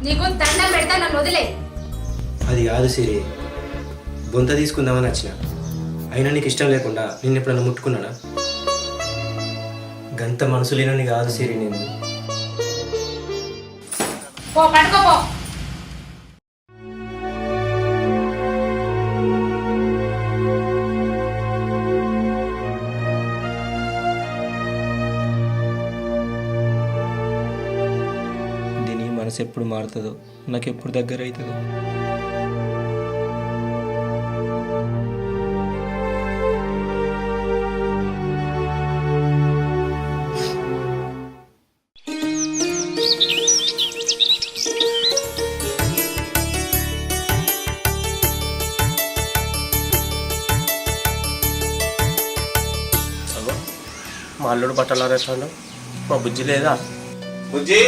నీకు దండం పెడతా నన్ను వదిలే. అది కాదు సిరి, బొంత తీసుకుందామని వచ్చిన. అయినా నీకు ఇష్టం లేకుండా నిన్ను ఎప్పుడన్నా ముట్టుకున్నానా? గంత మనసు లేనని కాదు సిరి నేను. పో పడుకోపో. దీని మనసు ఎప్పుడు మారుతుందో, నాకు ఎప్పుడు దగ్గర అవుతుందో. మా అల్లుడు బట్టలు ఆరేస్తాడు, మా బుజ్జి లేదా? బుజ్జి